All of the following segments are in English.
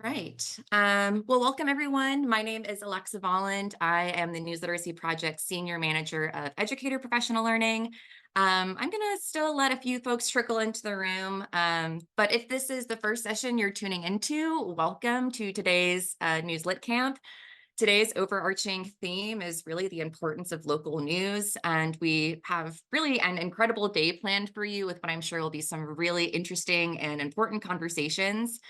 Right. Well, welcome everyone. My name is Alexa Volland. I am the News Literacy Project Senior Manager of Educator Professional Learning. I'm going to still let a few folks trickle into the room. But if this is the first session you're tuning into, welcome to today's NewsLitCamp. Today's overarching theme is really the importance of local news, and we have really an incredible day planned for you with what I'm sure will be some really interesting and important conversations.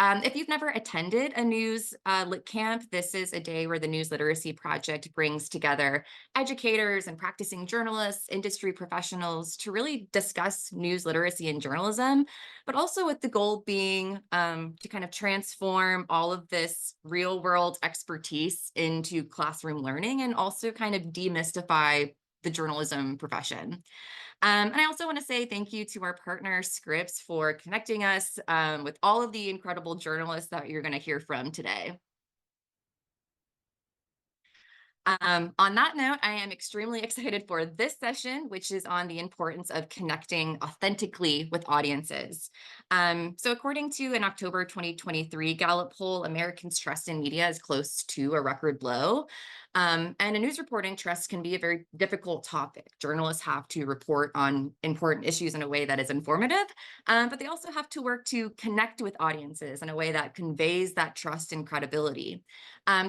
If you've never attended a news lit camp, this is a day where the News Literacy Project brings together educators and practicing journalists, industry professionals to really discuss news literacy and journalism, but also with the goal being to kind of transform all of this real world expertise into classroom learning and also kind of demystify the journalism profession. And I also want to say thank you to our partner, Scripps, for connecting us with all of the incredible journalists that you're going to hear from today. On that note, I am extremely excited for this session, which is on the importance of connecting authentically with audiences. So according to an October 2023 Gallup poll, Americans' trust in media is close to a record low. And in news reporting, trust can be a very difficult topic. Journalists have to report on important issues in a way that is informative, but they also have to work to connect with audiences in a way that conveys that trust and credibility.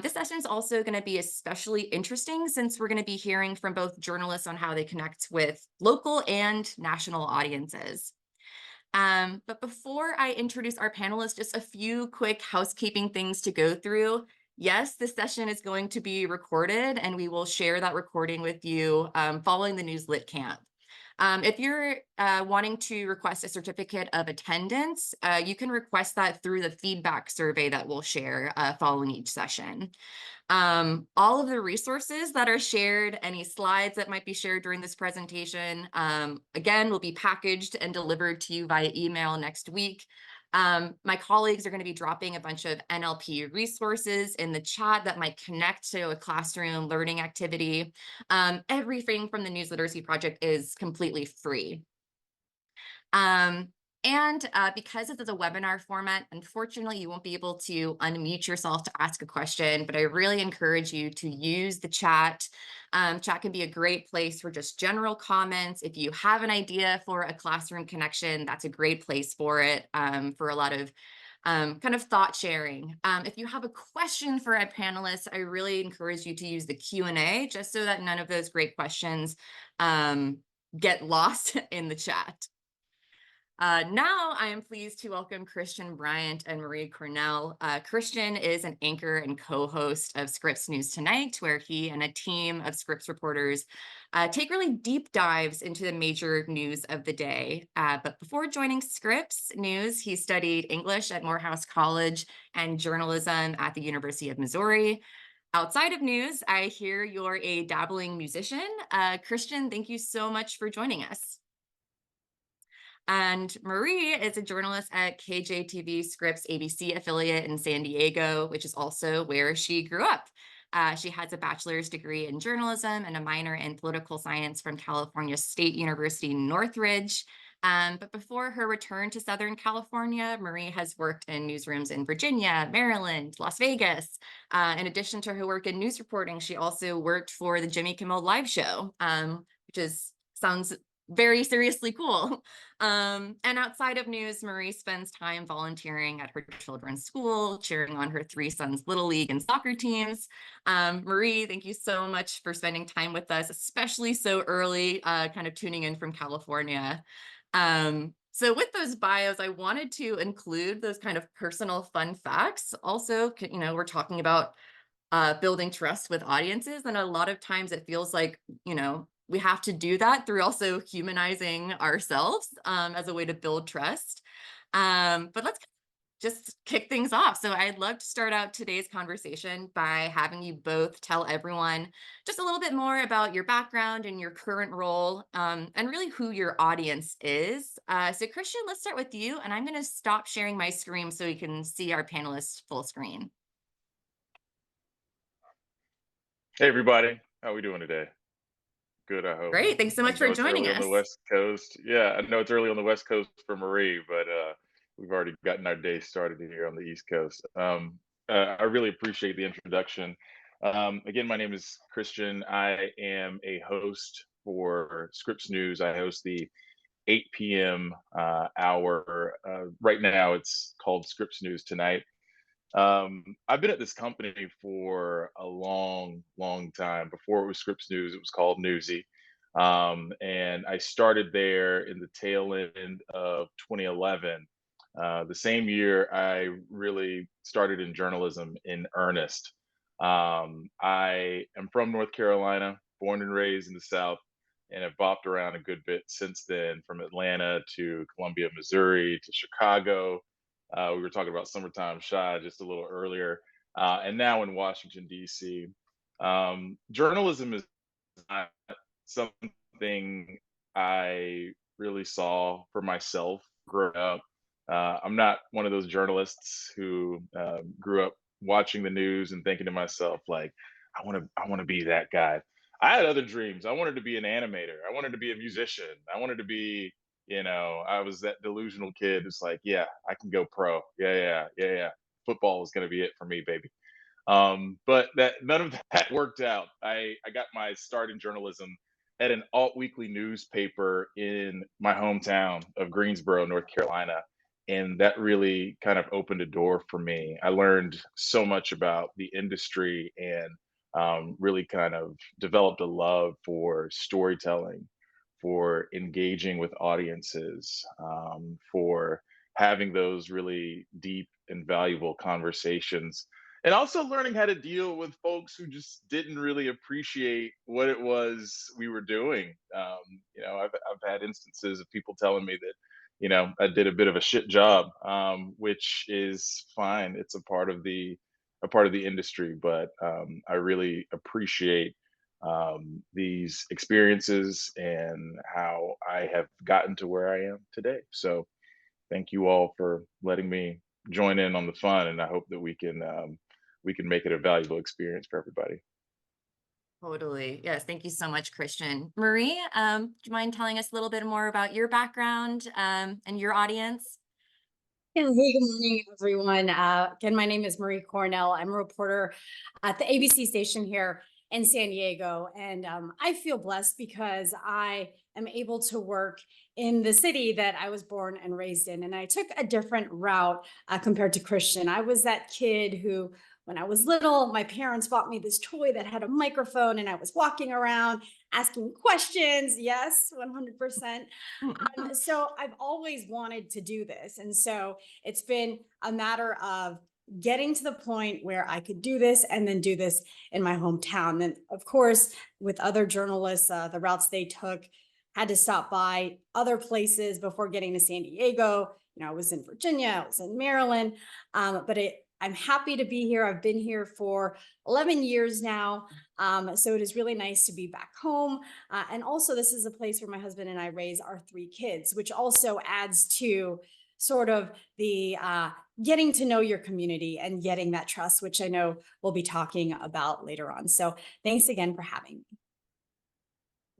This session is also going to be especially interesting since we're going to be hearing from both journalists on how they connect with local and national audiences. But before I introduce our panelists, just a few quick housekeeping things to go through. Yes, this session is going to be recorded, and we will share that recording with you following the NewsLit Camp. If you're wanting to request a certificate of attendance, you can request that through the feedback survey that we'll share following each session. All of the resources that are shared, any slides that might be shared during this presentation, again, will be packaged and delivered to you via email next week. My colleagues are going to be dropping a bunch of NLP resources in the chat that might connect to a classroom learning activity. Everything from the News Literacy Project is completely free. And because this is a webinar format, unfortunately, you won't be able to unmute yourself to ask a question, but I really encourage you to use the chat. Chat can be a great place for just general comments. If you have an idea for a classroom connection, that's a great place for it, for a lot of kind of thought sharing. If you have a question for our panelists, I really encourage you to use the Q&A just so that none of those great questions get lost in the chat. Now I am pleased to welcome Christian Bryant and Marie Cornell. Christian is an anchor and co-host of Scripps News Tonight, where he and a team of Scripps reporters take really deep dives into the major news of the day. But before joining Scripps News, he studied English at Morehouse College and journalism at the University of Missouri. Outside of news, I hear you're a dabbling musician. Christian, thank you so much for joining us. And Marie is a journalist at KJTV Scripps ABC affiliate in San Diego, which is also where she grew up. She has a bachelor's degree in journalism and a minor in political science from California State University, Northridge. But before her return to Southern California, Marie has worked in newsrooms in Virginia, Maryland, Las Vegas. In addition to her work in news reporting, she also worked for the Jimmy Kimmel Live Show, which sounds very seriously cool. And outside of news, Marie spends time volunteering at her children's school, cheering on her three sons' Little League and soccer teams. Marie, thank you so much for spending time with us, especially so early, kind of tuning in from California. So with those bios, I wanted to include those kind of personal fun facts. Also, we're talking about building trust with audiences, and a lot of times it feels like, we have to do that through also humanizing ourselves as a way to build trust. But let's just kick things off. So I'd love to start out today's conversation by having you both tell everyone just a little bit more about your background and your current role, and really who your audience is. So Christian, let's start with you, and I'm going to stop sharing my screen so we can see our panelists full screen. Hey everybody, how are we doing today? Good, I hope. Great, thanks so I much for know it's joining early on the us. West Coast. Yeah, I know it's early on the West Coast for Marie, but we've already gotten our day started here on the East Coast. I really appreciate the introduction. Again, my name is Christian. I am a host for Scripps News. I host the 8 p.m. Hour. Right now, it's called Scripps News Tonight. I've been at this company for a long, long time. Before it was Scripps News, it was called Newsy. And I started there in the tail end of 2011. The same year I really started in journalism in earnest. I am from North Carolina, born and raised in the South, and have bopped around a good bit since then, from Atlanta to Columbia, Missouri to Chicago. We were talking about summertime shy just a little earlier, and now in Washington D.C. Journalism is not something I really saw for myself growing up. I'm not one of those journalists who grew up watching the news and thinking to myself like, I want to be that guy. I had other dreams. I wanted to be an animator. I wanted to be a musician. I wanted to be, I was that delusional kid who's like, yeah, I can go pro. Yeah, yeah, yeah, yeah. Football is going to be it for me, baby. But that none of that worked out. I got my start in journalism at an alt weekly newspaper in my hometown of Greensboro, North Carolina. And that really kind of opened a door for me. I learned so much about the industry and really kind of developed a love for storytelling, for engaging with audiences, for having those really deep and valuable conversations, and also learning how to deal with folks who just didn't really appreciate what it was we were doing. I've had instances of people telling me that, I did a bit of a shit job, which is fine. It's a part of the industry, but I really appreciate these experiences and how I have gotten to where I am today. So thank you all for letting me join in on the fun, and I hope that we can make it a valuable experience for everybody. Totally. Yes. Thank you so much, Christian. Marie, do you mind telling us a little bit more about your background and your audience? Yeah, hey, good morning, everyone. Again, my name is Marie Cornell. I'm a reporter at the ABC station here in San Diego. And I feel blessed because I am able to work in the city that I was born and raised in. And I took a different route compared to Christian. I was that kid who, when I was little, my parents bought me this toy that had a microphone, and I was walking around asking questions. Yes, 100%. So I've always wanted to do this. And so it's been a matter of getting to the point where I could do this and then do this in my hometown. And of course, with other journalists, the routes they took had to stop by other places before getting to San Diego. I was in Virginia, I was in Maryland, I'm happy to be here. I've been here for 11 years now. So it is really nice to be back home. And also, this is a place where my husband and I raise our three kids, which also adds to sort of the getting to know your community and getting that trust, which I know we'll be talking about later on. So thanks again for having me.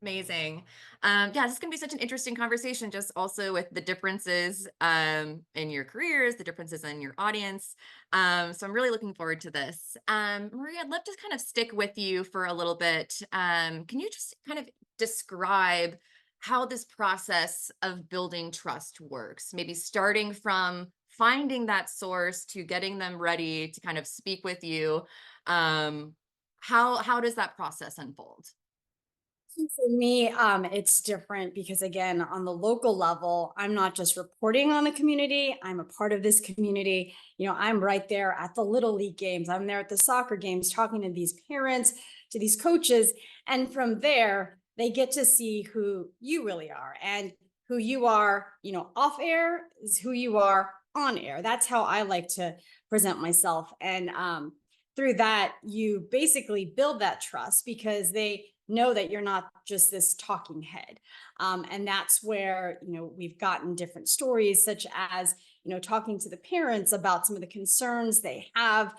Amazing. Yeah, this is going to be such an interesting conversation, just also with the differences in your careers, the differences in your audience. So I'm really looking forward to this. Maria, I'd love to kind of stick with you for a little bit. Can you just kind of describe how this process of building trust works? Maybe starting from finding that source to getting them ready to kind of speak with you. How does that process unfold? For me, it's different because, again, on the local level, I'm not just reporting on the community, I'm a part of this community. I'm right there at the Little League games, I'm there at the soccer games, talking to these parents, to these coaches. And from there, they get to see who you really are, and who you are, off air is who you are on air. That's how I like to present myself. And through that, you basically build that trust because they know that you're not just this talking head. And that's where, we've gotten different stories, such as, talking to the parents about some of the concerns they have.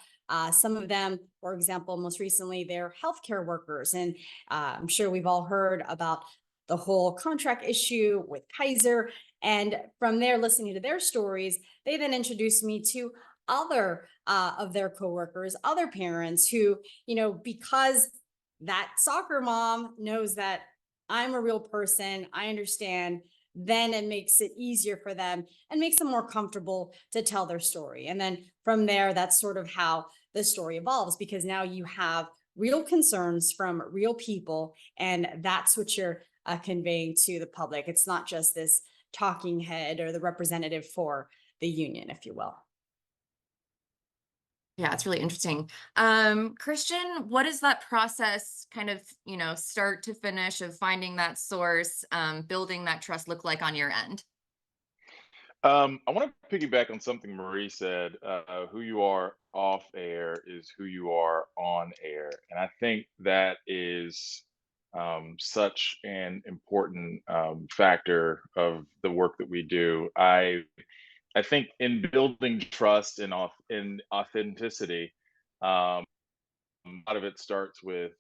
Some of them, for example, most recently, they're healthcare workers. And I'm sure we've all heard about the whole contract issue with Kaiser. And from there, listening to their stories, they then introduced me to other of their coworkers, other parents who, because that soccer mom knows that I'm a real person, I understand, then it makes it easier for them and makes them more comfortable to tell their story. And then from there, that's sort of how the story evolves, because now you have real concerns from real people, and that's what you're conveying to the public. It's not just this talking head or the representative for the union, if you will. Yeah, it's really interesting. Christian, what does that process kind of, start to finish of finding that source, building that trust look like on your end? I want to piggyback on something Marie said. Who you are off air is who you are on air, and I think that is such an important factor of the work that we do. I think in building trust and in authenticity, um, a lot of it starts with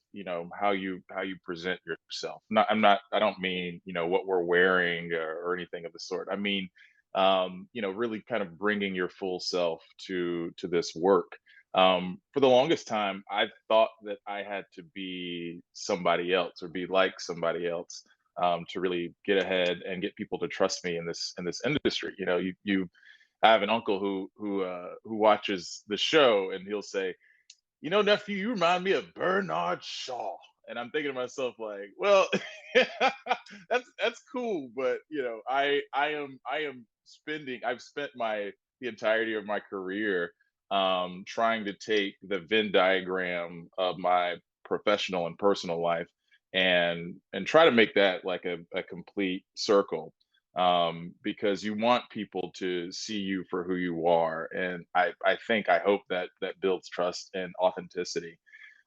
how you present yourself. I don't mean what we're wearing or anything of the sort. I mean really kind of bringing your full self to this work. For the longest time I thought that I had to be somebody else or be like somebody else to really get ahead and get people to trust me in this industry. You I have an uncle who watches the show, and he'll say, nephew, you remind me of Bernard Shaw. And I'm thinking to myself, like, well, that's cool, but I've spent the entirety of my career trying to take the Venn diagram of my professional and personal life and try to make that like a complete circle, because you want people to see you for who you are. And I hope that that builds trust and authenticity.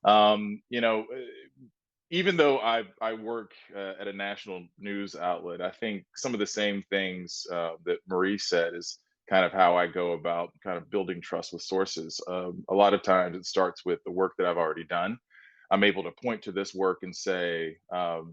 Um, you know, uh, Even though I work at a national news outlet, I think some of the same things that Marie said is kind of how I go about kind of building trust with sources. A lot of times it starts with the work that I've already done. I'm able to point to this work and say,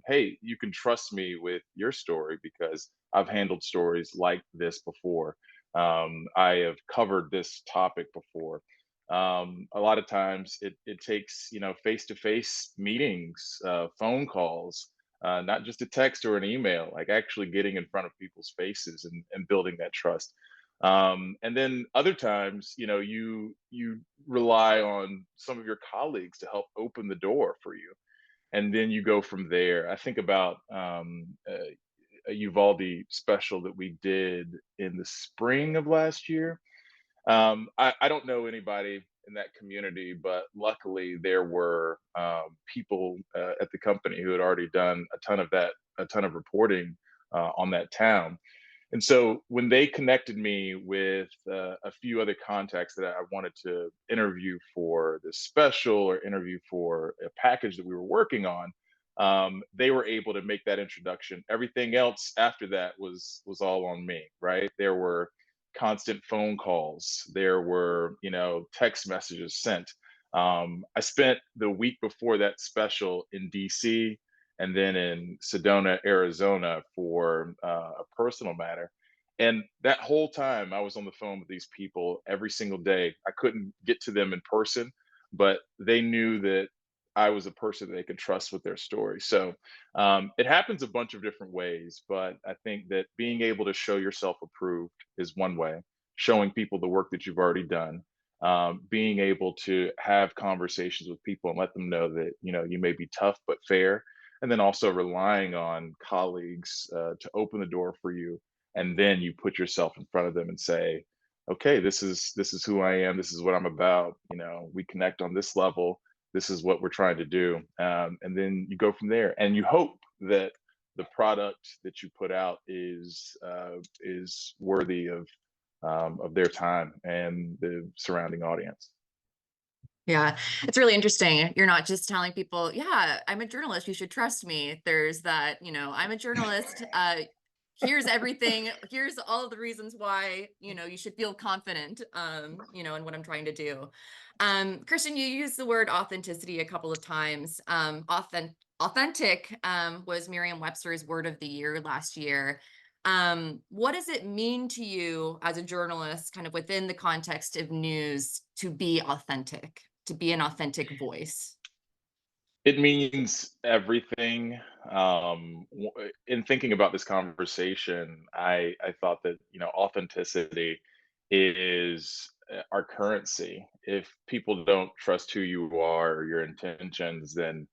hey, you can trust me with your story because I've handled stories like this before. I have covered this topic before. A lot of times it takes face-to-face meetings, phone calls, not just a text or an email, like actually getting in front of people's faces and building that trust. And then other times, you rely on some of your colleagues to help open the door for you, and then you go from there. I think about a Uvalde special that we did in the spring of last year. I don't know anybody in that community, but luckily there were people at the company who had already done a ton of reporting on that town. And so when they connected me with a few other contacts that I wanted to interview for this special or interview for a package that we were working on, they were able to make that introduction. Everything else after that was all on me, right? There were constant phone calls. There were text messages sent. I spent the week before that special in DC and then in Sedona, Arizona for a personal matter. And that whole time I was on the phone with these people every single day. I couldn't get to them in person, but they knew that I was a person that they could trust with their story. So it happens a bunch of different ways, but I think that being able to show yourself approved is one way, showing people the work that you've already done, being able to have conversations with people and let them know that, you may be tough but fair, and then also relying on colleagues to open the door for you, and then you put yourself in front of them and say, okay, this is who I am, this is what I'm about, we connect on this level, this is what we're trying to do, and then you go from there, and you hope that the product that you put out is worthy of their time and the surrounding audience. Yeah, it's really interesting. You're not just telling people, yeah, I'm a journalist, you should trust me. There's that, I'm a journalist. Here's everything. Here's all the reasons why, you should feel confident, in what I'm trying to do. Christian, you used the word authenticity a couple of times. Authentic was Merriam-Webster's word of the year last year. What does it mean to you as a journalist, kind of within the context of news, to be authentic, to be an authentic voice? It means everything. In thinking about this conversation, I thought that authenticity is our currency. If people don't trust who you are or your intentions, then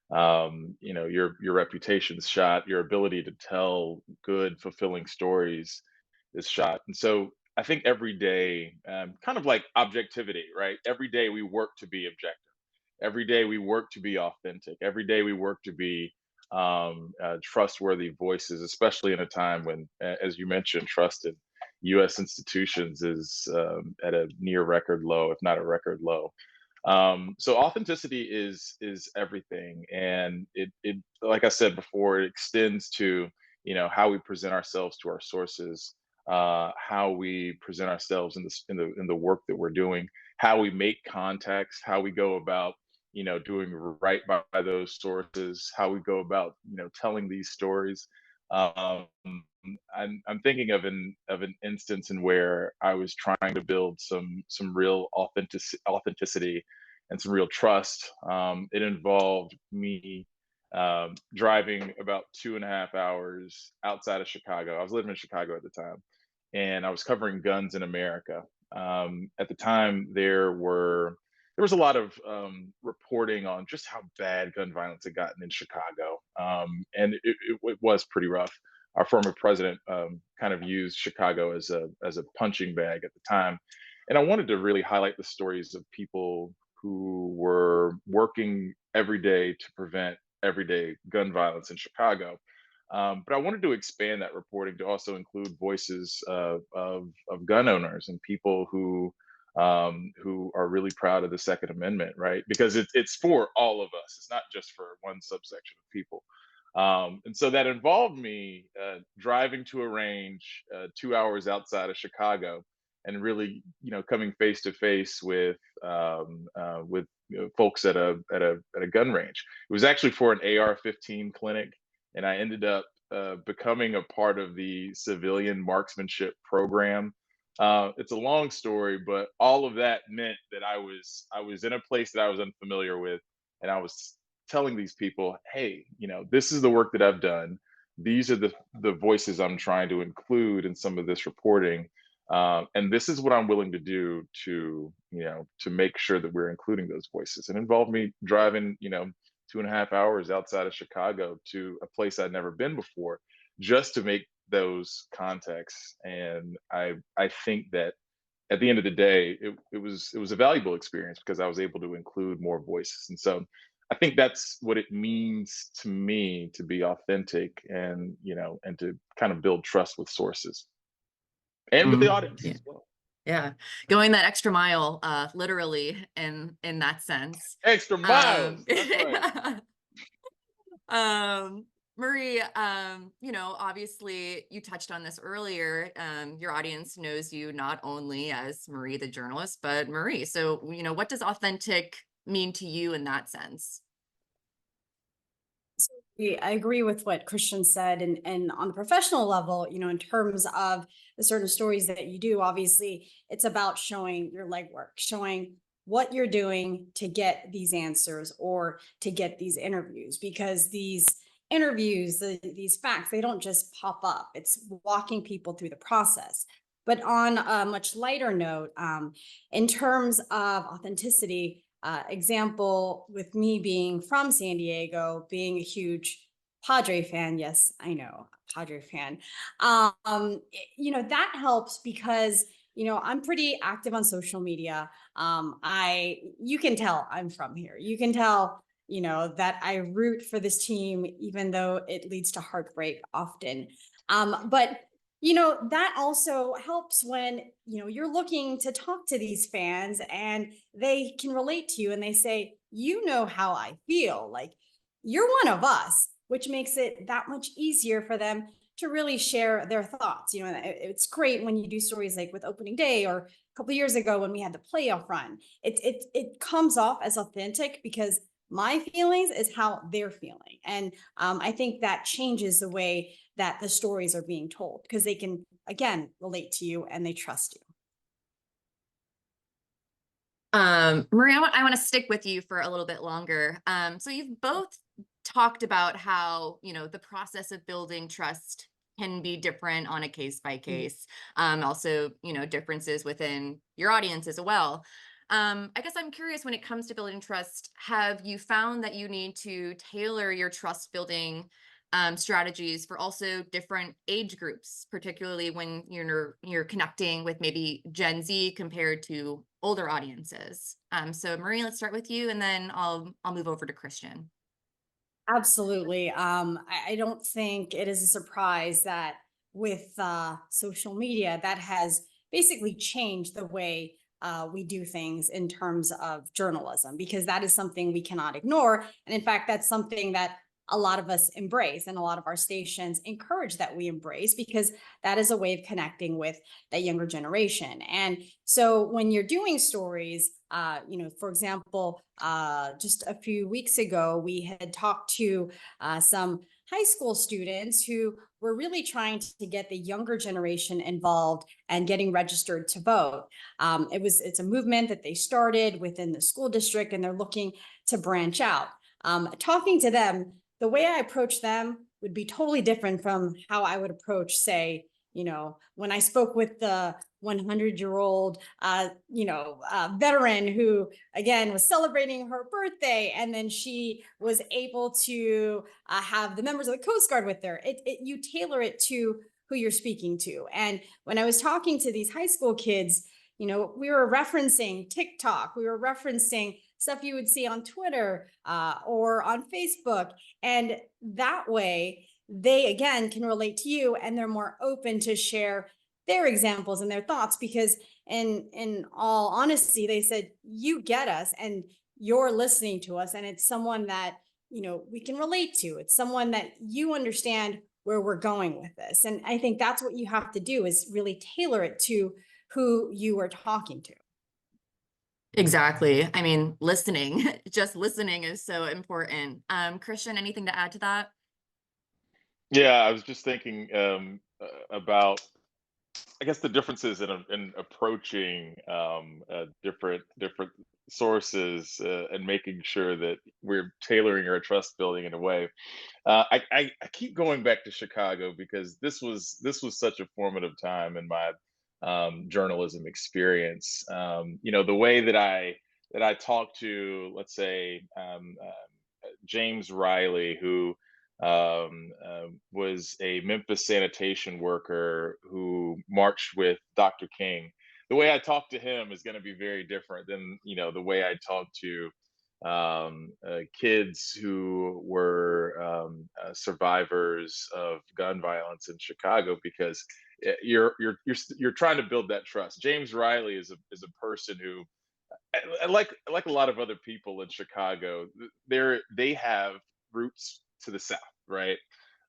your reputation's shot. Your ability to tell good, fulfilling stories is shot. And so I think every day, kind of like objectivity, right? Every day we work to be objective. Every day we work to be authentic. Every day we work to be trustworthy voices, especially in a time when, as you mentioned, trust in U.S. institutions is at a near record low, if not a record low. So authenticity is everything, and it like I said before, it extends to how we present ourselves to our sources, how we present ourselves in the work that we're doing, how we make contacts, how we go about doing right by those sources, how we go about telling these stories. Um, I'm thinking of an instance in where I was trying to build some real authenticity and some real trust. It involved me driving about 2.5 hours outside of Chicago. I was living in Chicago at the time, and I was covering guns in America. At the time, there was a lot of reporting on just how bad gun violence had gotten in Chicago, and it was pretty rough. Our former president kind of used Chicago as a punching bag at the time, and I wanted to really highlight the stories of people who were working every day to prevent everyday gun violence in Chicago. But I wanted to expand that reporting to also include voices of gun owners and people who are really proud of the Second Amendment, right? Because it's for all of us. It's not just for one subsection of people. And so that involved me driving to a range 2 hours outside of Chicago, and really, coming face to face with folks at a gun range. It was actually for an AR-15 clinic, and I ended up becoming a part of the civilian marksmanship program. It's a long story, but all of that meant that I was in a place that I was unfamiliar with, and I was telling these people, "Hey, this is the work that I've done. These are the voices I'm trying to include in some of this reporting, and this is what I'm willing to do to make sure that we're including those voices." And involved me driving, 2.5 hours outside of Chicago to a place I'd never been before, just to make those contacts. And I think that at the end of the day, it was a valuable experience because I was able to include more voices. And so I think that's what it means to me to be authentic, and to kind of build trust with sources and with the audience Yeah. as well. Yeah. Going that extra mile, literally in that sense. Extra miles. That's right. Yeah. Um, Marie, obviously you touched on this earlier. Your audience knows you not only as Marie the journalist, but Marie. So, what does authentic mean to you in that sense? I agree with what Christian said. And on the professional level, in terms of the certain stories that you do, obviously it's about showing your legwork, showing what you're doing to get these answers or to get these interviews, because these interviews, these facts, they don't just pop up. It's walking people through the process. But on a much lighter note, in terms of authenticity, example with me being from San Diego, being a huge Padre fan. Yes, I know, Padre fan. That helps because, I'm pretty active on social media. You can tell I'm from here. You can tell, that I root for this team, even though it leads to heartbreak often. But that also helps when, you're looking to talk to these fans and they can relate to you and they say, how I feel, like you're one of us, which makes it that much easier for them to really share their thoughts. It's great when you do stories like with opening day or a couple of years ago when we had the playoff run. It comes off as authentic because my feelings is how they're feeling. And I think that changes the way that the stories are being told, because they can, again, relate to you and they trust you. Maria, I want to stick with you for a little bit longer. So you've both talked about how, the process of building trust can be different on a case by case. Also, differences within your audience as well. I guess I'm curious, when it comes to building trust, have you found that you need to tailor your trust building strategies for also different age groups, particularly when you're connecting with maybe Gen Z compared to older audiences? So Marie, let's start with you, and then I'll move over to Christian. Absolutely. I don't think it is a surprise that with social media, that has basically changed the way we do things in terms of journalism, because that is something we cannot ignore. And in fact, that's something that a lot of us embrace, and a lot of our stations encourage that we embrace, because that is a way of connecting with that younger generation. And so when you're doing stories, for example, just a few weeks ago, we had talked to some high school students who were really trying to get the younger generation involved and getting registered to vote. It's a movement that they started within the school district, and they're looking to branch out. Talking to them, the way I approach them would be totally different from how I would approach, say, when I spoke with the 100-year-old, veteran who, again, was celebrating her birthday, and then she was able to have the members of the Coast Guard with her. You tailor it to who you're speaking to. And when I was talking to these high school kids, we were referencing TikTok, we were referencing stuff you would see on Twitter or on Facebook. And that way, they, again, can relate to you, and they're more open to share their examples and their thoughts, because in all honesty, they said, you get us and you're listening to us, and it's someone that, we can relate to. It's someone that you understand where we're going with this. And I think that's what you have to do, is really tailor it to who you are talking to. Exactly. I mean, listening, just listening is so important. Christian, anything to add to that? Yeah, I was just thinking about, I guess, the differences in approaching different sources and making sure that we're tailoring our trust building in a way. I keep going back to Chicago because this was such a formative time in my journalism experience. The way that I talk to, let's say, James Riley, who was a Memphis sanitation worker who marched with Dr. King. The way I talk to him is going to be very different than the way I talk to kids who were survivors of gun violence in Chicago, because you're trying to build that trust. James Riley is a person who, like a lot of other people in Chicago, they have roots to the South, right?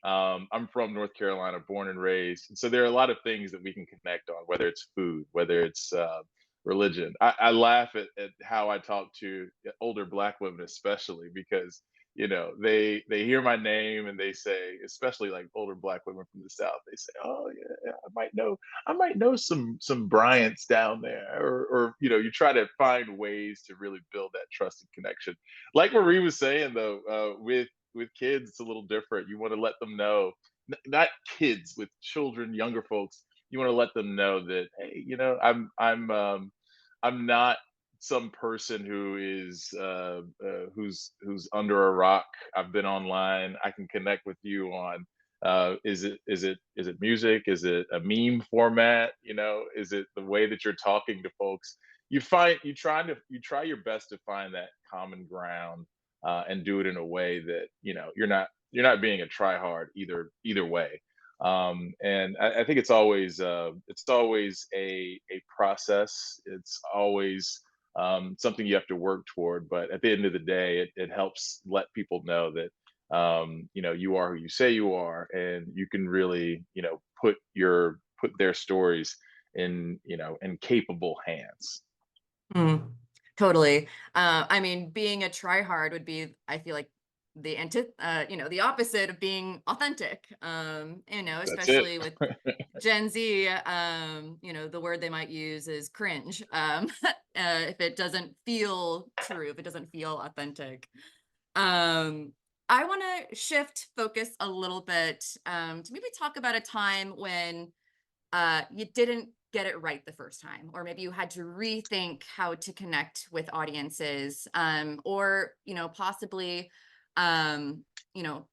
I'm from North Carolina, born and raised, and so there are a lot of things that we can connect on, whether it's food, whether it's religion. I laugh at how I talk to older Black women, especially because they hear my name and they say, especially like older Black women from the South, they say, "Oh yeah, yeah, I might know some Bryants down there," or you try to find ways to really build that trusted connection. Like Marie was saying, though, with kids, it's a little different. You want to let them know, not kids, with children, younger folks. You want to let them know that, hey, I'm not some person who is who's under a rock. I've been online. I can connect with you on, is it music? Is it a meme format? Is it the way that you're talking to folks? You try your best to find that common ground, and do it in a way that you're not being a try hard either way. And I think it's always a process. It's always something you have to work toward. But at the end of the day, it helps let people know that you are who you say you are, and you can really put their stories in capable hands. Mm, totally. I mean, being a try hard would be, I feel like, the opposite of being authentic. That's it. Especially with Gen Z, the word they might use is cringe. If it doesn't feel true, if it doesn't feel authentic. I want to shift focus a little bit to maybe talk about a time when you didn't get it right the first time, or maybe you had to rethink how to connect with audiences, or possibly, um, you know,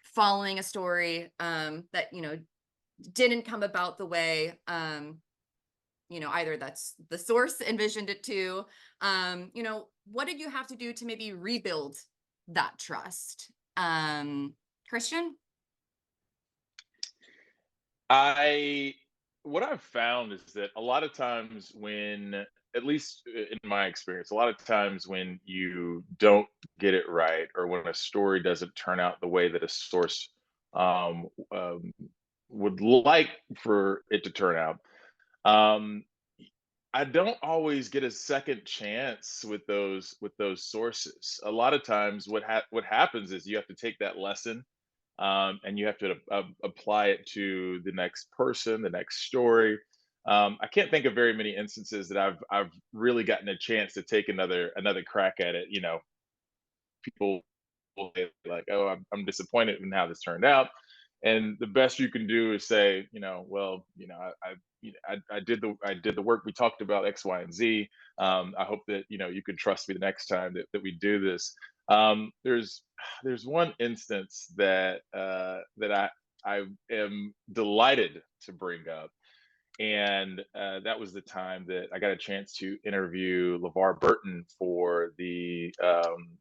following a story that didn't come about the way either that's the source envisioned it to. What did you have to do to maybe rebuild that trust? Christian? I what I've found is that a lot of times when, at least in my experience, a lot of times when you don't get it right, or when a story doesn't turn out the way that a source um, um, would like for it to turn out, um, I don't always get a second chance with those sources. A lot of times, what happens is you have to take that lesson, and you have to apply it to the next person, the next story. I can't think of very many instances that I've really gotten a chance to take another crack at it. People will say like, "Oh, I'm disappointed in how this turned out," and the best you can do is say, well, I did the work. We talked about X, Y, and Z. I hope that you can trust me the next time that we do this. There's one instance that I am delighted to bring up, and that was the time that I got a chance to interview LeVar Burton for the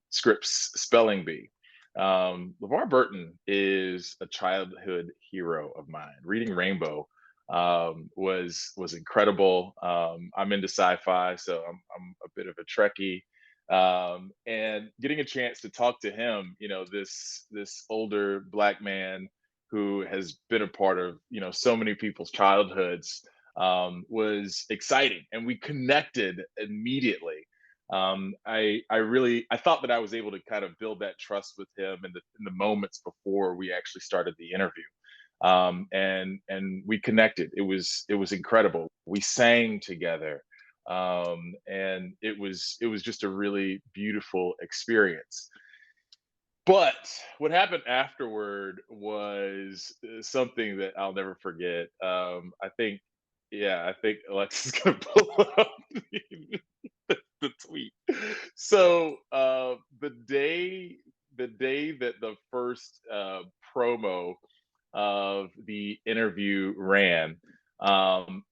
Scripps Spelling Bee. LeVar Burton is a childhood hero of mine. Reading Rainbow was incredible. I'm into sci-fi, so I'm a bit of a Trekkie. And getting a chance to talk to him, this older Black man who has been a part of so many people's childhoods, was exciting, and we connected immediately. I thought that I was able to kind of build that trust with him in the moments before we actually started the interview. And we connected. It was incredible. We sang together, and it was just a really beautiful experience. But what happened afterward was something that I'll never forget. I think Alexa's gonna pull up the tweet. So the day that the first promo of the interview ran,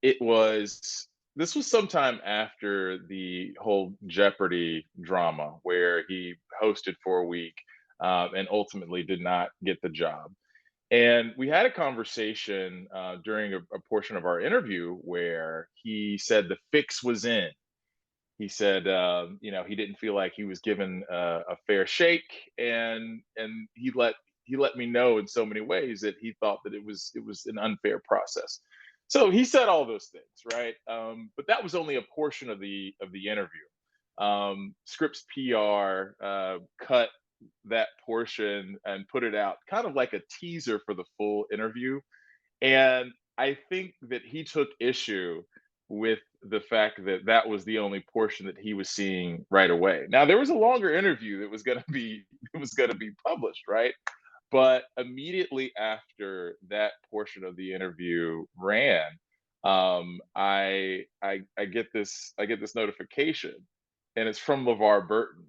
it was this was sometime after the whole Jeopardy drama where he hosted for a week, and ultimately did not get the job. And we had a conversation during a portion of our interview where he said the fix was in. He said, he didn't feel like he was given a fair shake, and he let me know in so many ways that he thought that it was an unfair process. So he said all those things, right? But that was only a portion of the interview. Scripps PR cut that portion and put it out kind of like a teaser for the full interview. And I think that he took issue with the fact that that was the only portion that he was seeing right away. Now there was a longer interview that was going to be it was going to be published, right? But immediately after that portion of the interview ran, I get this notification, and it's from LeVar Burton,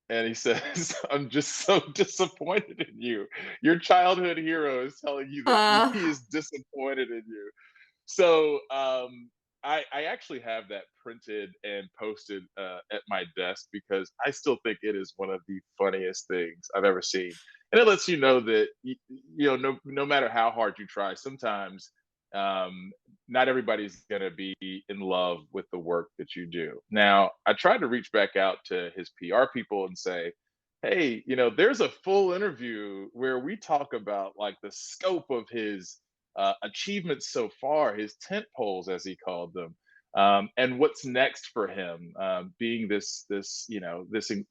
and he says, "I'm just so disappointed in you. Your childhood hero is telling you that Uh, he is disappointed in you." So I actually have that printed and posted at my desk because I still think it is one of the funniest things I've ever seen, and it lets you know that no matter how hard you try, sometimes um, not everybody's going to be in love with the work that you do. Now, I tried to reach back out to his PR people and say, "Hey, there's a full interview where we talk about like the scope of his achievements so far, his tent poles, as he called them, and what's next for him, being this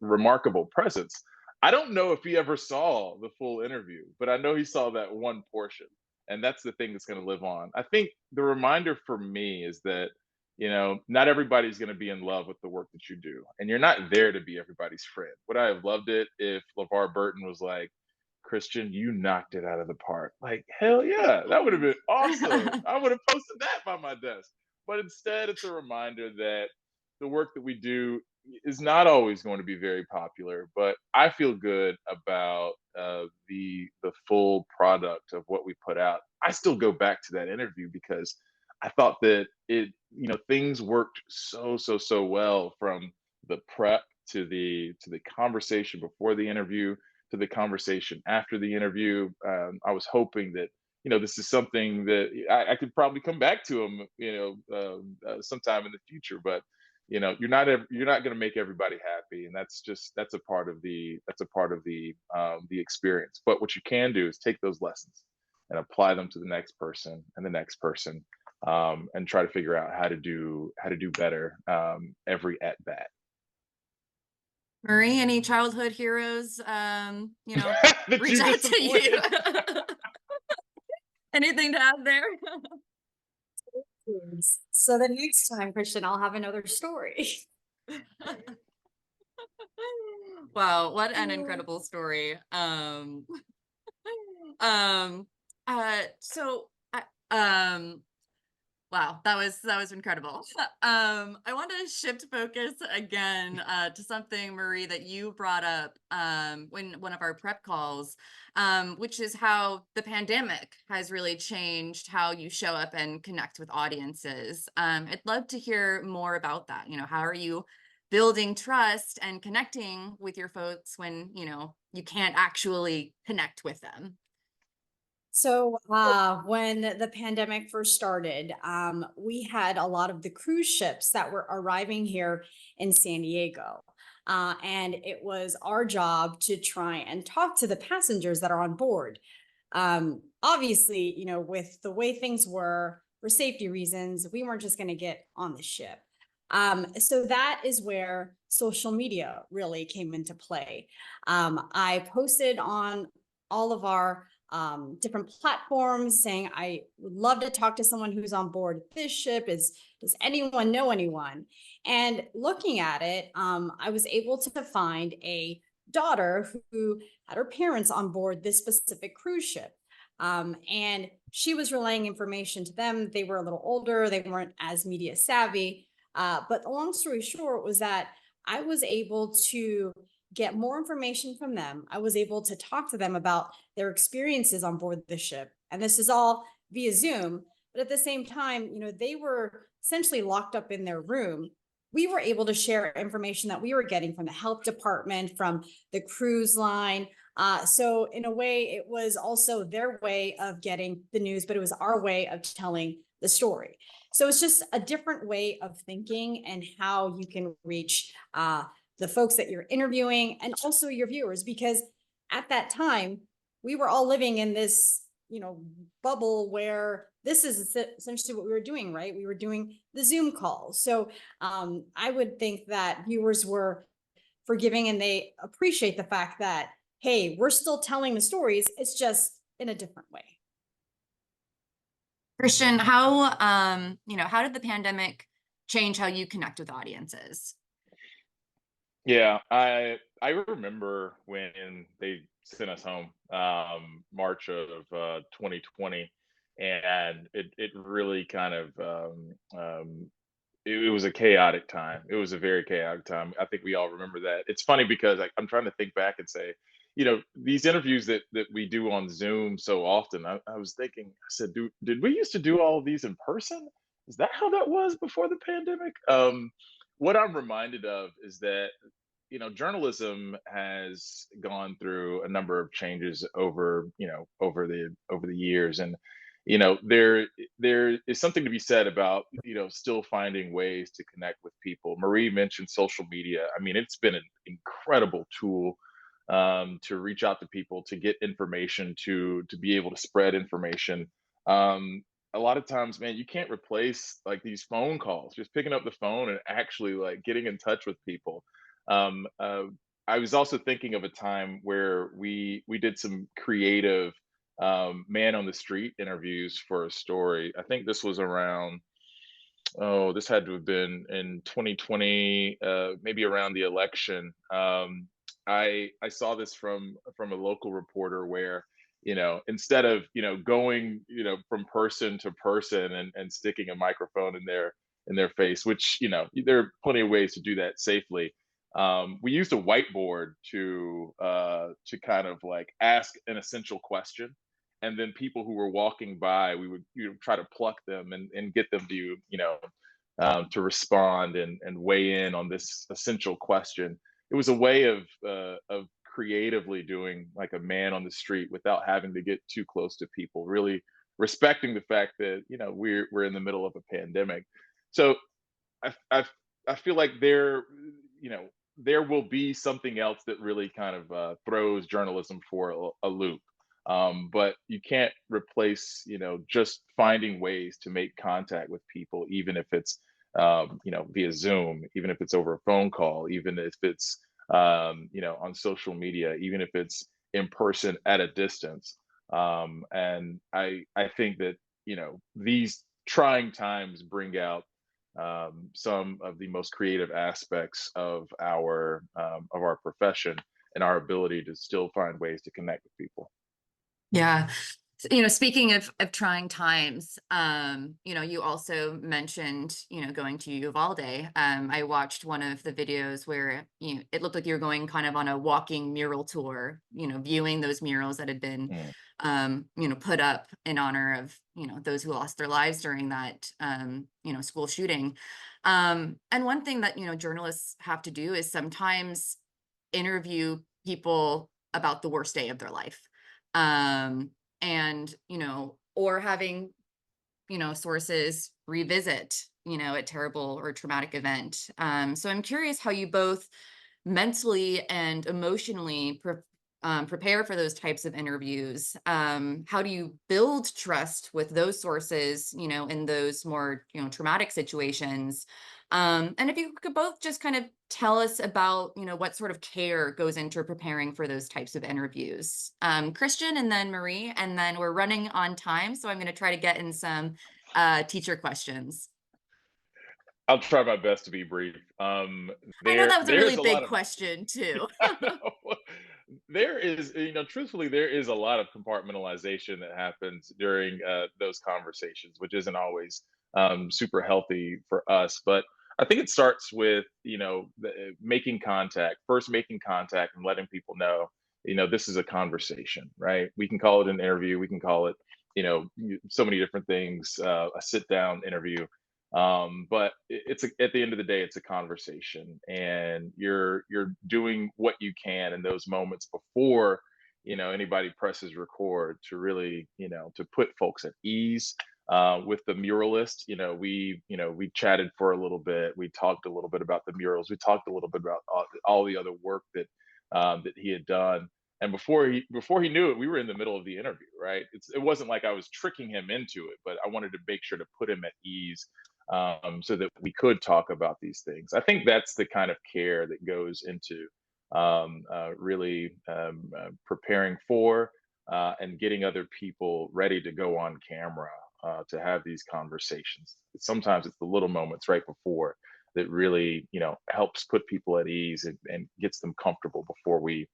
remarkable presence." I don't know if he ever saw the full interview, but I know he saw that one portion. And that's the thing that's going to live on. I think the reminder for me is that, not everybody's going to be in love with the work that you do. And you're not there to be everybody's friend. Would I have loved it if LeVar Burton was like, Christian, you knocked it out of the park? Like, hell yeah, that would have been awesome. I would have posted that by my desk. But instead, it's a reminder that the work that we do is not always going to be very popular, but I feel good about the full product of what we put out. I still go back to that interview because I thought that things worked so well, from the prep to the conversation before the interview to the conversation after the interview. I was hoping that this is something that I could probably come back to him, sometime in the future. But you're not going to make everybody happy, and that's a part of the experience. But what you can do is take those lessons and apply them to the next person and the next person, and try to figure out how to do better, every at bat. Marie, any childhood heroes, That reach you out to you? disappointed. Anything to add there? Yes. So the next time, Christian, I'll have another story. Wow, what an incredible story. Um, so wow, that was incredible. I want to shift focus again to something, Marie, that you brought up when one of our prep calls, which is how the pandemic has really changed how you show up and connect with audiences. I'd love to hear more about that. How are you building trust and connecting with your folks when you can't actually connect with them? So, when the pandemic first started, we had a lot of the cruise ships that were arriving here in San Diego. And it was our job to try and talk to the passengers that are on board. Obviously, with the way things were, for safety reasons, we weren't just going to get on the ship. So that is where social media really came into play. I posted on all of our different platforms saying, I would love to talk to someone who's on board this ship. Does anyone know anyone? And looking at it, I was able to find a daughter who had her parents on board this specific cruise ship. And she was relaying information to them. They were a little older, they weren't as media savvy. But the long story short was that I was able to get more information from them. I was able to talk to them about their experiences on board the ship. And this is all via Zoom. But at the same time, they were essentially locked up in their room. We were able to share information that we were getting from the health department, from the cruise line. So in a way, it was also their way of getting the news, but it was our way of telling the story. So it's just a different way of thinking and how you can reach the folks that you're interviewing and also your viewers, because at that time we were all living in this bubble where this is essentially what we were doing, right? We were doing the Zoom calls. So I would think that viewers were forgiving and they appreciate the fact that, hey, we're still telling the stories, it's just in a different way. Christian, how did the pandemic change how you connect with audiences? Yeah, I remember when they sent us home, March of 2020, and it really kind of it was a chaotic time. It was a very chaotic time. I think we all remember that. It's funny because I'm trying to think back and say, these interviews that we do on Zoom so often. I was thinking, I said, did we used to do all of these in person? Is that how that was before the pandemic? What I'm reminded of is that journalism has gone through a number of changes over the years. And there is something to be said about still finding ways to connect with people. Marie mentioned social media. I mean, it's been an incredible tool, to reach out to people, to get information, to be able to spread information. um, a lot of times, man, you can't replace like these phone calls, just picking up the phone and actually like getting in touch with people. um, uh, I was also thinking of a time where we did some creative man on the street interviews for a story. I think this was around, oh, this had to have been in 2020, maybe around the election. I saw this from a local reporter where, instead of, going, from person to person and sticking a microphone in their face, which, there are plenty of ways to do that safely. We used a whiteboard to kind of like ask an essential question, and then people who were walking by, we would, try to pluck them and get them to, to respond and weigh in on this essential question. It was a way of creatively doing like a man on the street without having to get too close to people, really respecting the fact that, we're in the middle of a pandemic. So I feel like there will be something else that really kind of throws journalism for a loop. But you can't replace, just finding ways to make contact with people, even if it's, via Zoom, even if it's over a phone call, even if it's, on social media, even if it's in person at a distance. And I think that, these trying times bring out some of the most creative aspects of our profession and our ability to still find ways to connect with people. Yeah. Speaking of trying times, you also mentioned, going to Uvalde. I watched one of the videos where, it looked like you were going kind of on a walking mural tour, viewing those murals that had been, Mm. put up in honor of, those who lost their lives during that, school shooting. And one thing that, journalists have to do is sometimes interview people about the worst day of their life. And, or having, sources revisit, a terrible or traumatic event. So I'm curious how you both mentally and emotionally prepare for those types of interviews. How do you build trust with those sources, in those more, traumatic situations? And if you could both just kind of tell us about, what sort of care goes into preparing for those types of interviews. Christian and then Marie, and then we're running on time, so I'm going to try to get in some teacher questions. I'll try my best to be brief. I know that was a really There's a lot big of question too. I know. There is, truthfully, there is a lot of compartmentalization that happens during those conversations, which isn't always super healthy for us. But I think it starts with, making contact, first making contact and letting people know, this is a conversation, right? We can call it an interview. We can call it, so many different things, a sit down interview. But at the end of the day, it's a conversation, and you're doing what you can in those moments before, anybody presses record to really, to put folks at ease. With the muralist, we chatted for a little bit. We talked a little bit about the murals. We talked a little bit about all the other work that he had done. And before he knew it, we were in the middle of the interview, right? It wasn't like I was tricking him into it, but I wanted to make sure to put him at ease, so that we could talk about these things. I think that's the kind of care that goes into really preparing for and getting other people ready to go on camera to have these conversations. Sometimes it's the little moments right before that really, helps put people at ease and gets them comfortable before we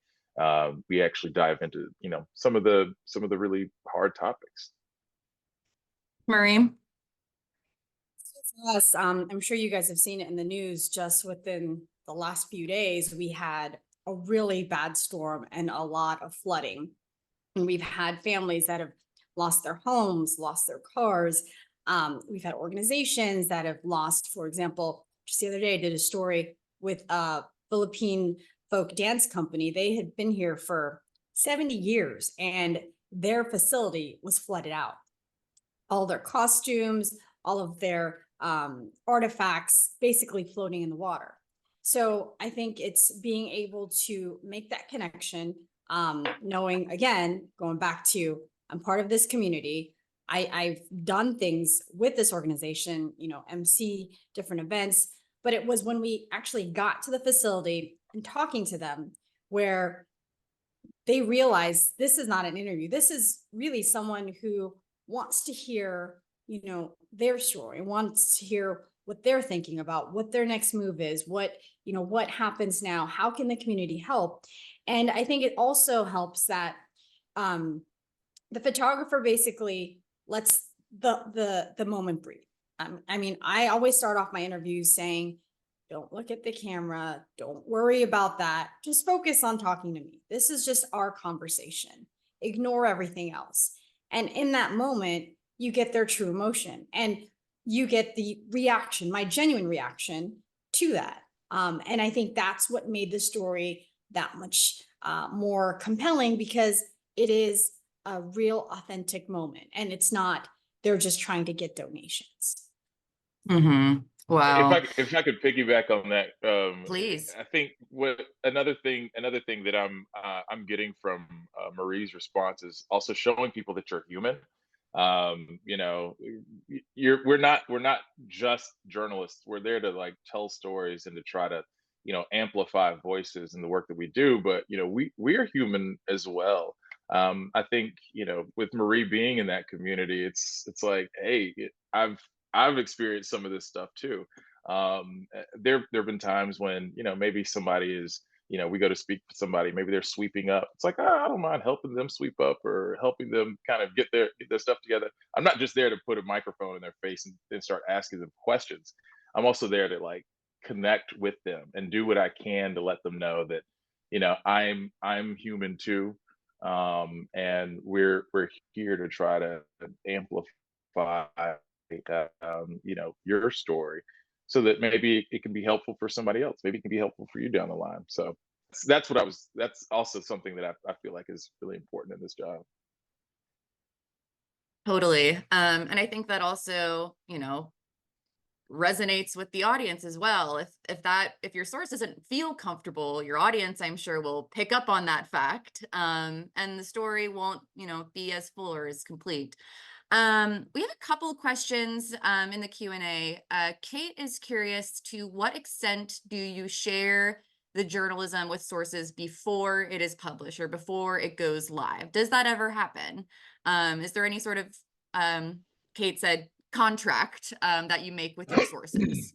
actually dive into, some of the really hard topics. Marie? Yes, I'm sure you guys have seen it in the news. Just within the last few days, we had a really bad storm and a lot of flooding. And we've had families that have lost their homes, lost their cars. We've had organizations that have lost, for example, just the other day I did a story with a Philippine folk dance company. They had been here for 70 years and their facility was flooded out. All their costumes, all of their artifacts basically floating in the water. So I think it's being able to make that connection, knowing, again, going back to, I'm part of this community. I've done things with this organization, MC different events, but it was when we actually got to the facility and talking to them, where they realize this is not an interview. This is really someone who wants to hear, their story, wants to hear what they're thinking about, what their next move is, what happens now, how can the community help? And I think it also helps that the photographer basically lets the moment breathe. I always start off my interviews saying, don't look at the camera. Don't worry about that. Just focus on talking to me. This is just our conversation. Ignore everything else. And in that moment, you get their true emotion and you get the reaction, my genuine reaction to that. And I think that's what made the story that much more compelling, because it is a real authentic moment, and it's not, they're just trying to get donations. Wow. If I could piggyback on that, Please. I think what another thing that I'm getting from Marie's response is also showing people that you're human. You know, we're not just journalists. We're there to like tell stories and to try to amplify voices in the work that we do. But we are human as well. I think with Marie being in that community, it's like, hey, I've experienced some of this stuff too. There've been times when maybe somebody is we go to speak to somebody, maybe they're sweeping up. It's like, I don't mind helping them sweep up or helping them kind of get their stuff together. I'm not just there to put a microphone in their face and start asking them questions. I'm also there to like connect with them and do what I can to let them know that I'm human too. And we're here to try to amplify your story so that maybe it can be helpful for somebody else. Maybe it can be helpful for you down the line. So that's also something that I feel like is really important in this job. Totally. And I think that also, resonates with the audience as well. If your source doesn't feel comfortable, your audience, I'm sure, will pick up on that fact. And the story won't, be as full or as complete. We have a couple of questions in the Q&A. Kate is curious, to what extent do you share the journalism with sources before it is published or before it goes live? Does that ever happen? Is there any sort of, Kate said, contract that you make with your sources?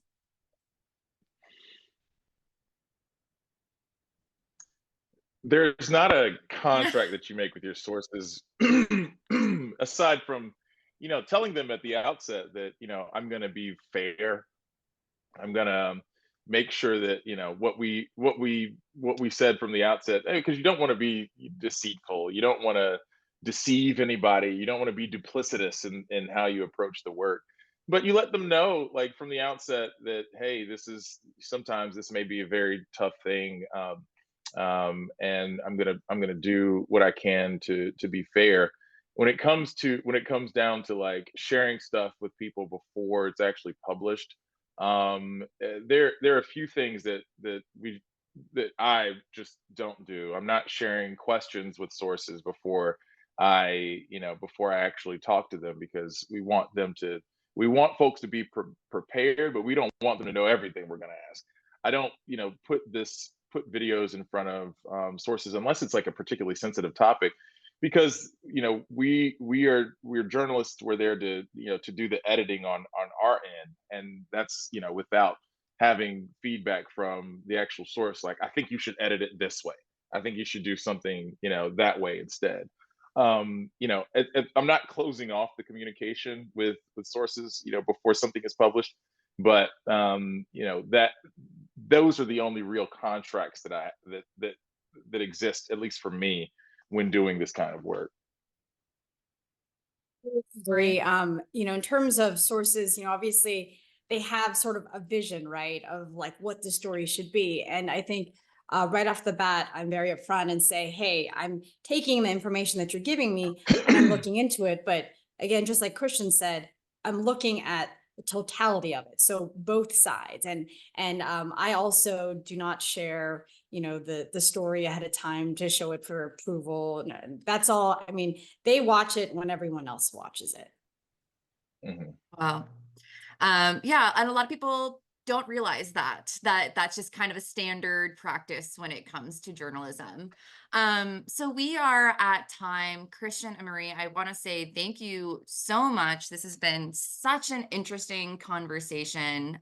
There's not a contract that you make with your sources aside from telling them at the outset that I'm going to be fair. I'm going to make sure that what we said from the outset, because you don't want to be deceitful, you don't want to deceive anybody, you don't want to be duplicitous in how you approach the work, but you let them know like from the outset that, hey, sometimes this may be a very tough thing, and I'm gonna do what I can to be fair. When it comes down to like sharing stuff with people before it's actually published, there are a few things that I just don't do. I'm not sharing questions with sources before I actually talk to them, because we want folks to be prepared, but we don't want them to know everything we're going to ask. I don't put videos in front of sources unless it's like a particularly sensitive topic, because we're journalists. We're there to to do the editing on our end, and that's without having feedback from the actual source. Like, I think you should edit it this way. I think you should do something that way instead. I'm not closing off the communication with sources before something is published, but that those are the only real contracts that exist, at least for me, when doing this kind of work. Agree. In terms of sources, obviously they have sort of a vision, right, of like what the story should be. And I think right off the bat, I'm very upfront and say, hey, I'm taking the information that you're giving me and I'm looking into it. But again, just like Christian said, I'm looking at the totality of it. So both sides. And I also do not share, the story ahead of time to show it for approval. No, that's all. I mean, they watch it when everyone else watches it. Mhm. Wow. Yeah, and a lot of people don't realize that that's just kind of a standard practice when it comes to journalism. So we are at time. Christian and Marie, I want to say thank you so much. This has been such an interesting conversation.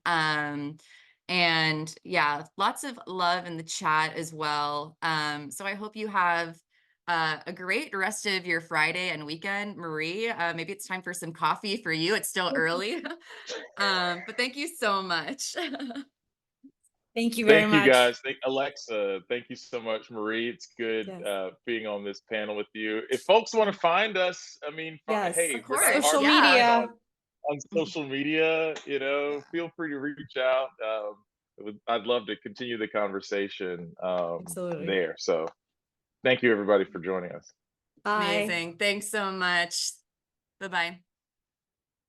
And yeah, lots of love in the chat as well. So I hope you have a great rest of your Friday and weekend, Marie. Maybe it's time for some coffee for you. It's still early. But thank you so much. Thank you very Thank you much. guys. Thank Alexa. Thank you so much, Marie. It's good Yes. being on this panel with you. If folks want to find us, I mean, Yes. hey, Of we're not course, hard Social to yeah. find media. on social media. You know, feel free to reach out. I'd love to continue the conversation Absolutely. there. So thank you, everybody, for joining us. Bye. Amazing. Thanks so much. Bye-bye.